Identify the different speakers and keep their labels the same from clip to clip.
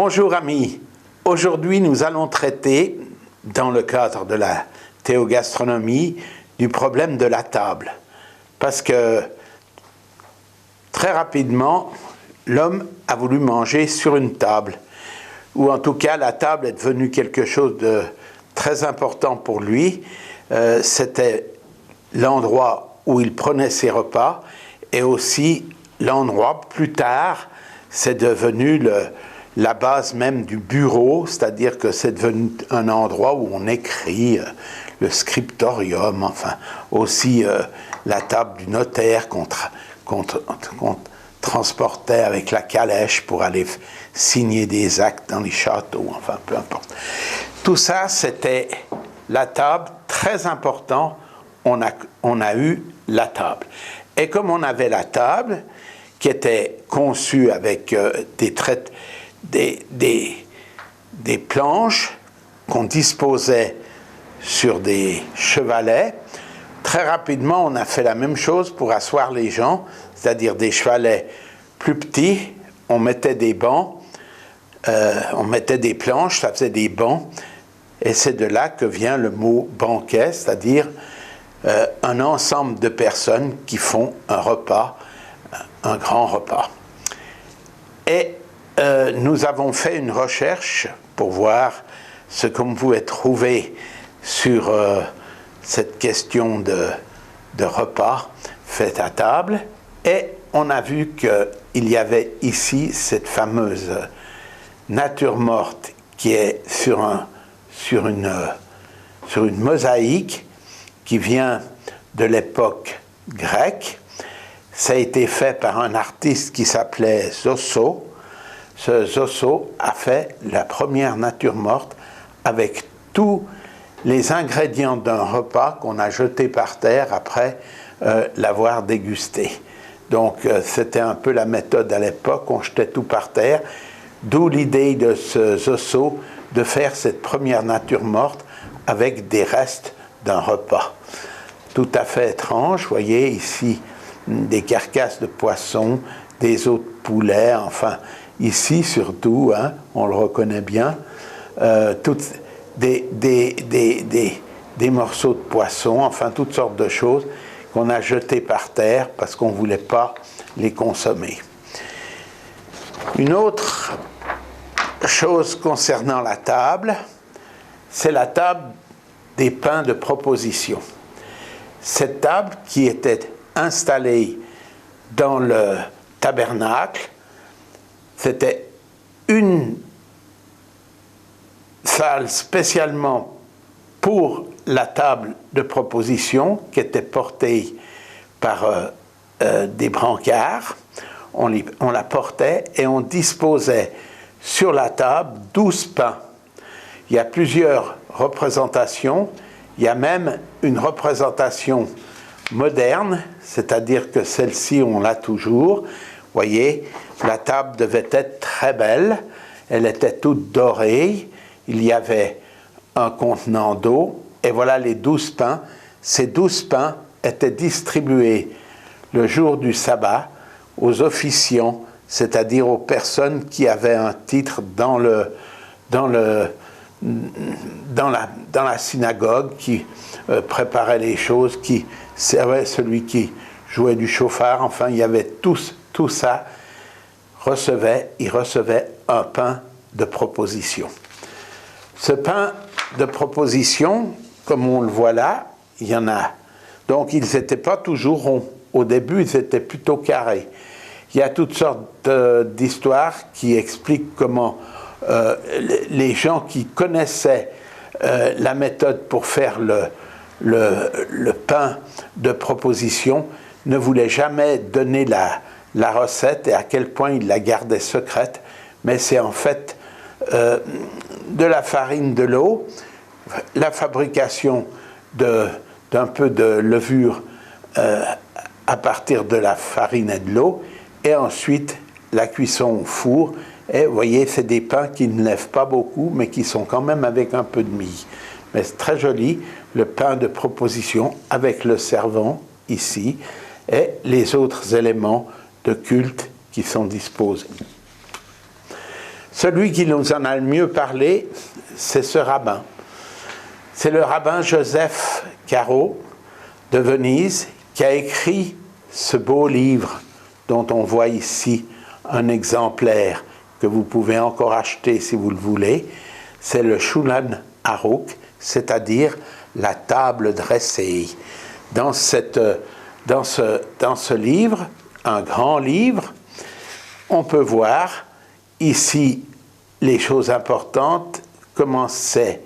Speaker 1: Bonjour amis, aujourd'hui nous allons traiter, dans le cadre de la théogastronomie, du problème de la table. Parce que très rapidement, l'homme a voulu manger sur une table, ou en tout cas la table est devenue quelque chose de très important pour lui. C'était l'endroit où il prenait ses repas, et aussi l'endroit, plus tard, c'est devenu la base même du bureau, c'est-à-dire que c'est devenu un endroit où on écrit, le scriptorium, enfin, aussi la table du notaire qu'on transportait avec la calèche pour aller signer des actes dans les châteaux, enfin, peu importe. Tout ça, c'était la table, très important, on a eu la table. Et comme on avait la table, qui était conçue avec des planches qu'on disposait sur des chevalets. Très rapidement, on a fait la même chose pour asseoir les gens, c'est-à-dire des chevalets plus petits. On mettait des bancs, on mettait des planches, ça faisait des bancs. Et c'est de là que vient le mot banquet, c'est-à-dire un ensemble de personnes qui font un repas, un grand repas. Et nous avons fait une recherche pour voir ce qu'on pouvait trouver sur cette question de repas fait à table, et on a vu qu'il y avait ici cette fameuse nature morte qui est sur une mosaïque qui vient de l'époque grecque. Ça a été fait par un artiste qui s'appelait Zosso. Ce Zosso a fait la première nature morte avec tous les ingrédients d'un repas qu'on a jeté par terre après l'avoir dégusté. Donc c'était un peu la méthode à l'époque, on jetait tout par terre, d'où l'idée de ce Zosso de faire cette première nature morte avec des restes d'un repas. Tout à fait étrange, vous voyez ici des carcasses de poissons, des os de poulet, enfin ici surtout, hein, on le reconnaît bien, des morceaux de poisson, enfin toutes sortes de choses qu'on a jetées par terre parce qu'on ne voulait pas les consommer. Une autre chose concernant la table, c'est la table des pains de proposition. Cette table qui était installée dans le tabernacle, c'était une salle spécialement pour la table de proposition qui était portée par des brancards. On la portait et on disposait sur la table 12 pains. Il y a plusieurs représentations. Il y a même une représentation moderne, c'est-à-dire que celle-ci, on l'a toujours. Vous voyez, la table devait être très belle. Elle était toute dorée. Il y avait un contenant d'eau. Et voilà les 12 pains. Ces 12 pains étaient distribués le jour du sabbat aux officiants, c'est-à-dire aux personnes qui avaient un titre dans la synagogue, qui préparait les choses, qui servait celui qui jouait du chauffard, enfin il y avait tout ça, il recevait un pain de proposition. Ce pain de proposition, comme on le voit là, il y en a. Donc ils n'étaient pas toujours ronds. Au début, ils étaient plutôt carrés. Il y a toutes sortes d'histoires qui expliquent comment les gens qui connaissaient la méthode pour faire le pain de proposition ne voulaient jamais donner la recette et à quel point ils la gardaient secrète. Mais c'est en fait de la farine, de l'eau, la fabrication d'un peu de levure à partir de la farine et de l'eau, et ensuite la cuisson au four. Et vous voyez, c'est des pains qui ne lèvent pas beaucoup, mais qui sont quand même avec un peu de mie. Mais c'est très joli, le pain de proposition avec le servant ici, et les autres éléments de culte qui sont disposés. Celui qui nous en a le mieux parlé, c'est ce rabbin. C'est le rabbin Joseph Caro de Venise qui a écrit ce beau livre dont on voit ici un exemplaire que vous pouvez encore acheter si vous le voulez. C'est le Shulchan Aruch, c'est-à-dire la table dressée. Dans ce livre, un grand livre, on peut voir ici les choses importantes, comment c'est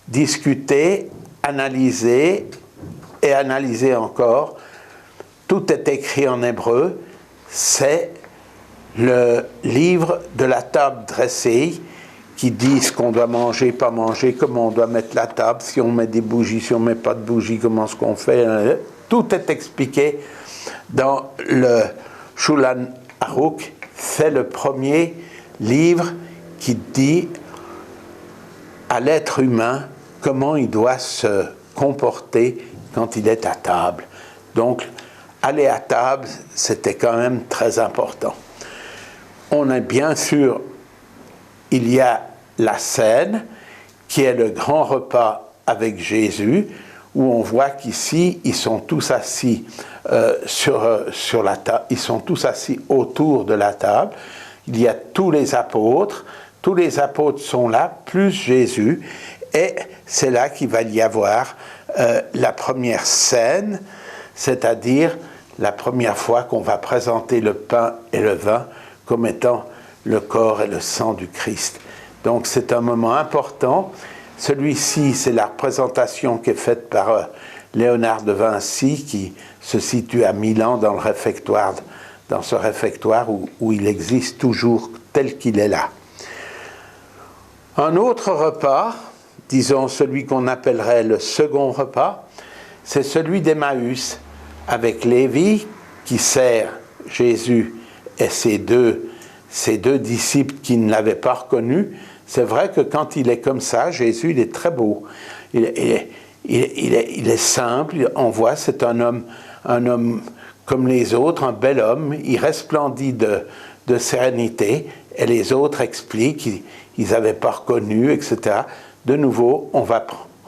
Speaker 1: discuté, analysé et analysé encore. Tout est écrit en hébreu. C'est le livre de la table dressée qui dit ce qu'on doit manger, pas manger, comment on doit mettre la table, si on met des bougies, si on ne met pas de bougies, comment est-ce qu'on fait. Tout est expliqué dans le Shulchan Aruch. C'est le premier livre qui dit à l'être humain comment il doit se comporter quand il est à table. Donc, aller à table, c'était quand même très important. On est bien sûr, il y a la scène, qui est le grand repas avec Jésus, où on voit qu'ici, ils sont tous assis sur la table, ils sont tous assis autour de la table. Il y a tous les apôtres sont là, plus Jésus, et c'est là qu'il va y avoir la première scène, c'est-à-dire la première fois qu'on va présenter le pain et le vin comme étant le corps et le sang du Christ. Donc c'est un moment important. Celui-ci, c'est la représentation qui est faite par Léonard de Vinci, qui se situe à Milan dans ce réfectoire où il existe toujours tel qu'il est là. Un autre repas, disons celui qu'on appellerait le second repas, c'est celui d'Emmaüs, avec Lévi qui sert Jésus et ses deux disciples qui ne l'avaient pas reconnu. C'est vrai que quand il est comme ça, Jésus, il est très beau. Il est simple, on voit, c'est un homme comme les autres, un bel homme, il resplendit de sérénité, et les autres expliquent qu'ils n'avaient pas reconnu, etc. De nouveau, on va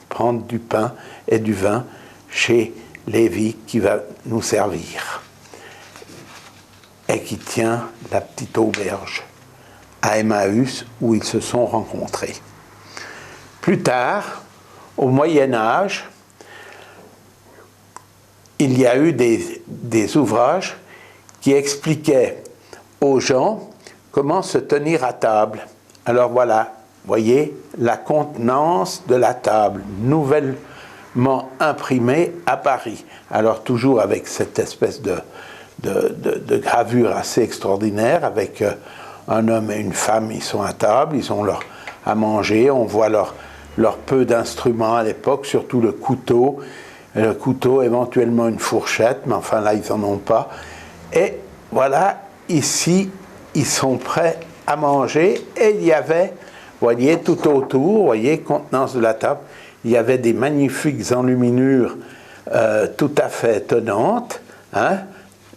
Speaker 1: prendre du pain et du vin chez Lévi qui va nous servir et qui tient la petite auberge à Emmaüs où ils se sont rencontrés. Plus tard, au Moyen-Âge, il y a eu des ouvrages qui expliquaient aux gens comment se tenir à table. Alors voilà, voyez, la contenance de la table, nouvellement imprimée à Paris. Alors toujours avec cette espèce de gravure assez extraordinaire, avec un homme et une femme, ils sont à table, ils ont à manger, on voit leur peu d'instruments à l'époque, surtout le couteau, éventuellement une fourchette, mais enfin là, ils n'en ont pas. Et voilà, ici, ils sont prêts à manger, et il y avait, voyez, tout autour, voyez, contenance de la table, il y avait des magnifiques enluminures tout à fait étonnantes, hein.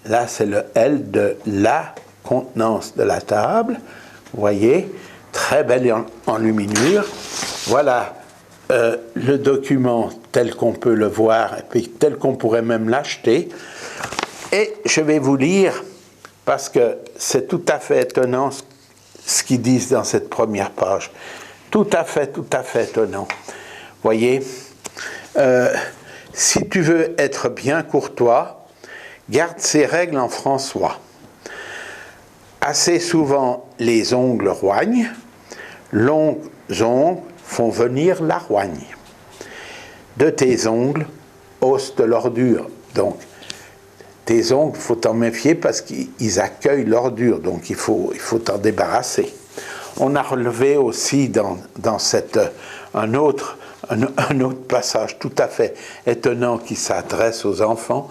Speaker 1: Là, c'est le L de la contenance de la table, voyez, très belle enluminure. Voilà le document tel qu'on peut le voir, et puis tel qu'on pourrait même l'acheter. Et je vais vous lire, parce que c'est tout à fait étonnant ce qu'ils disent dans cette première page. Tout à fait étonnant. Voyez, si tu veux être bien courtois, garde ces règles en François. Assez souvent, les ongles roignent, longs ongles font venir la roigne. De tes ongles, hausse de l'ordure. Donc, tes ongles, il faut t'en méfier parce qu'ils accueillent l'ordure, donc il faut t'en débarrasser. On a relevé aussi dans un autre passage tout à fait étonnant qui s'adresse aux enfants.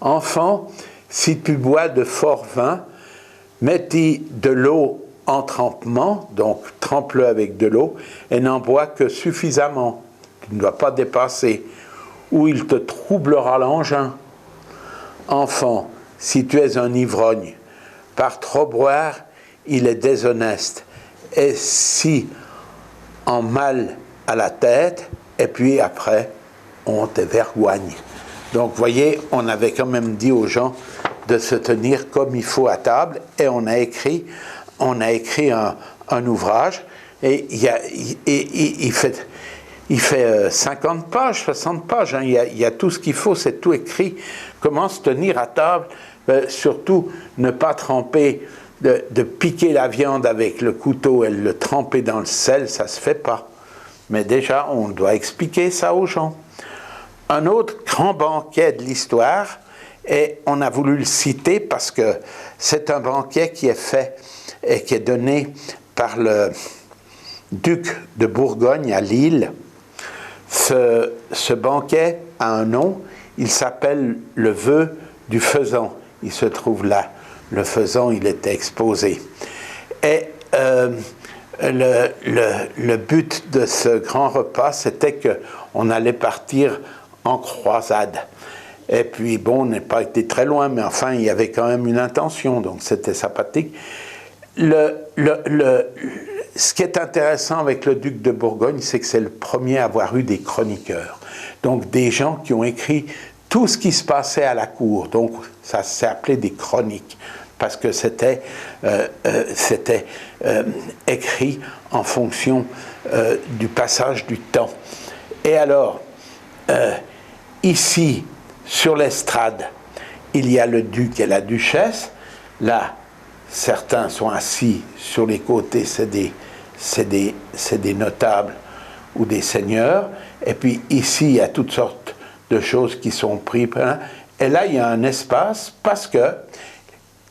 Speaker 1: Enfant, si tu bois de fort vin, mets-y de l'eau en trempement, donc trempe-le avec de l'eau, et n'en bois que suffisamment. Tu ne dois pas dépasser, ou il te troublera l'engin. Enfant, si tu es un ivrogne, par trop boire, il est déshonnête, et si en mal à la tête, et puis après, on te vergogne. Donc, vous voyez, on avait quand même dit aux gens de se tenir comme il faut à table, et on a écrit un ouvrage, et il fait 50 pages, 60 pages, hein, il y a tout ce qu'il faut, c'est tout écrit, comment se tenir à table, surtout ne pas tremper, de piquer la viande avec le couteau et le tremper dans le sel, ça ne se fait pas. Mais déjà, on doit expliquer ça aux gens. Un autre grand banquet de l'histoire, et on a voulu le citer parce que c'est un banquet qui est fait et qui est donné par le duc de Bourgogne à Lille. Ce banquet a un nom, il s'appelle le vœu du faisan. Il se trouve là. Le faisan, il était exposé. Et le but de ce grand repas, c'était qu'on allait partir en croisade. Et puis, bon, on n'a pas été très loin, mais enfin, il y avait quand même une intention, donc c'était sympathique. Ce qui est intéressant avec le duc de Bourgogne, c'est que c'est le premier à avoir eu des chroniqueurs. Donc, des gens qui ont écrit tout ce qui se passait à la cour. Donc, ça s'est appelé des chroniques, parce que c'était écrit en fonction du passage du temps. Et alors, ici, sur l'estrade, il y a le duc et la duchesse. Là, certains sont assis sur les côtés, c'est des notables ou des seigneurs. Et puis ici, il y a toutes sortes de choses qui sont prises. Et là, il y a un espace parce que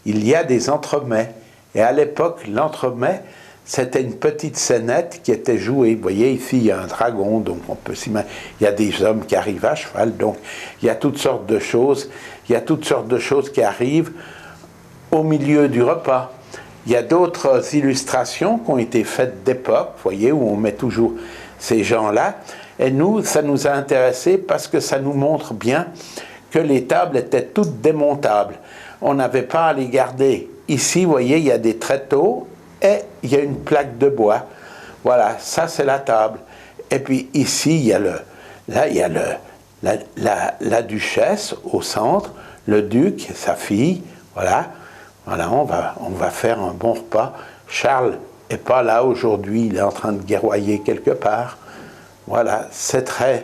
Speaker 1: il y a des entremets. Et à l'époque, l'entremet, c'était une petite scénette qui était jouée. Vous voyez, ici, il y a un dragon, donc on peut s'imaginer. Il y a des hommes qui arrivent à cheval, donc il y a toutes sortes de choses. Il y a toutes sortes de choses qui arrivent au milieu du repas. Il y a d'autres illustrations qui ont été faites d'époque, vous voyez, où on met toujours ces gens-là. Et nous, ça nous a intéressés parce que ça nous montre bien que les tables étaient toutes démontables. On n'avait pas à les garder. Ici, vous voyez, il y a des tréteaux et il y a une plaque de bois. Voilà, ça c'est la table. Et puis ici, il y a la duchesse au centre, le duc, sa fille, voilà. Voilà, on va faire un bon repas. Charles n'est pas là aujourd'hui, il est en train de guerroyer quelque part. Voilà, c'est très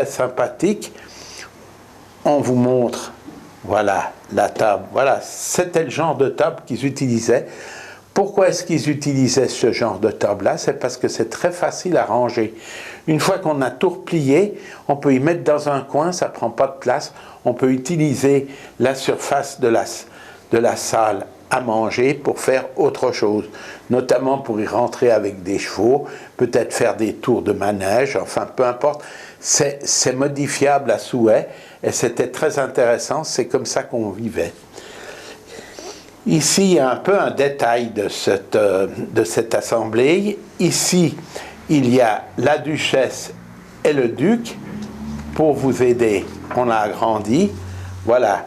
Speaker 1: sympathique. On vous montre, voilà, la table. Voilà, c'était le genre de table qu'ils utilisaient. Pourquoi est-ce qu'ils utilisaient ce genre de table-là? C'est parce que c'est très facile à ranger. Une fois qu'on a tout replié, on peut y mettre dans un coin, ça ne prend pas de place. On peut utiliser la surface de la salle à manger pour faire autre chose, notamment pour y rentrer avec des chevaux, peut-être faire des tours de manège, enfin peu importe, c'est modifiable à souhait et c'était très intéressant, c'est comme ça qu'on vivait. Ici, il y a un peu un détail de cette assemblée. Ici, il y a la duchesse et le duc. Pour vous aider, on a agrandi. Voilà,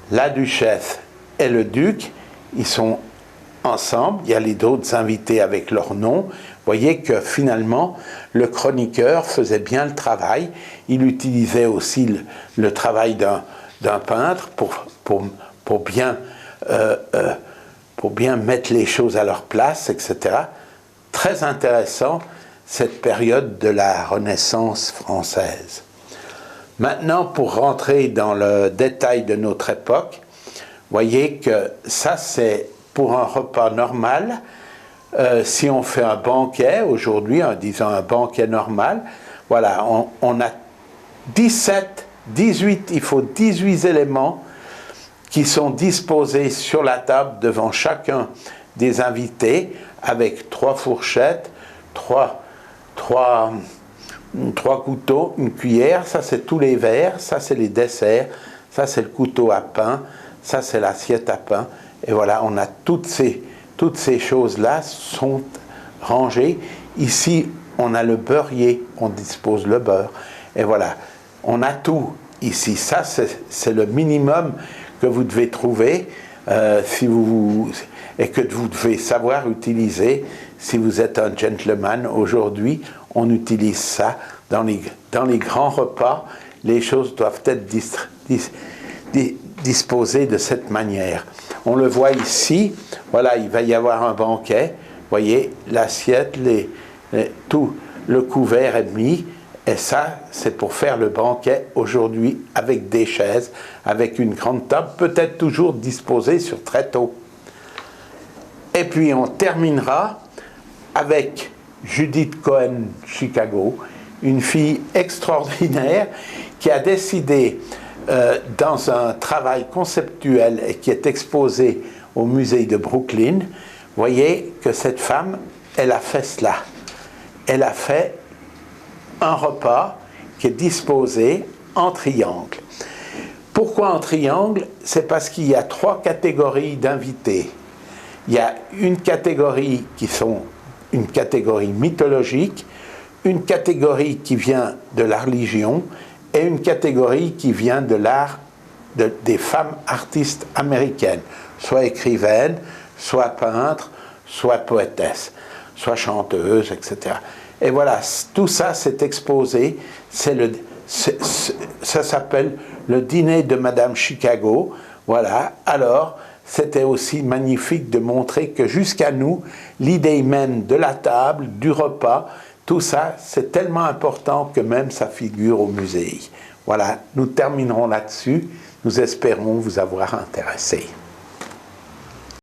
Speaker 1: la duchesse et le duc, ils sont ensemble. Il y a les autres invités avec leur nom. Vous voyez que finalement, le chroniqueur faisait bien le travail. Il utilisait aussi le travail d'un peintre pour bien mettre les choses à leur place, etc. Très intéressant, cette période de la Renaissance française. Maintenant, pour rentrer dans le détail de notre époque, voyez que ça, c'est pour un repas normal. Si on fait un banquet aujourd'hui, en disant un banquet normal, voilà, on a 18, il faut 18 éléments qui sont disposés sur la table devant chacun des invités, avec 3 fourchettes, 3 couteaux, une cuillère, ça c'est tous les verres, ça c'est les desserts, ça c'est le couteau à pain, ça c'est l'assiette à pain, et voilà, on a toutes ces choses-là sont rangées. Ici, on a le beurrier, on dispose le beurre, et voilà, on a tout ici. Ça, c'est le minimum que vous devez trouver. et que vous devez savoir utiliser si vous êtes un gentleman. Aujourd'hui, on utilise ça dans les grands repas. Les choses doivent être disposées de cette manière. On le voit ici, voilà, il va y avoir un banquet. Vous voyez, l'assiette, tout le couvert est mis. Et ça, c'est pour faire le banquet aujourd'hui avec des chaises, avec une grande table, peut-être toujours disposée sur tréteau. Et puis on terminera avec Judith Cohen Chicago, une fille extraordinaire qui a décidé, dans un travail conceptuel et qui est exposé au musée de Brooklyn, voyez que cette femme, elle a fait cela. Elle a fait un repas qui est disposé en triangle. Pourquoi en triangle? C'est parce qu'il y a 3 catégories d'invités. Il y a une catégorie qui sont une catégorie mythologique, une catégorie qui vient de la religion et une catégorie qui vient de l'art des femmes artistes américaines, soit écrivaines, soit peintres, soit poétesses, soit chanteuses, etc. Et voilà, tout ça c'est exposé, ça s'appelle le dîner de Madame Chicago. Voilà, alors c'était aussi magnifique de montrer que jusqu'à nous, l'idée même de la table, du repas, tout ça, c'est tellement important que même ça figure au musée. Voilà, nous terminerons là-dessus. Nous espérons vous avoir intéressé.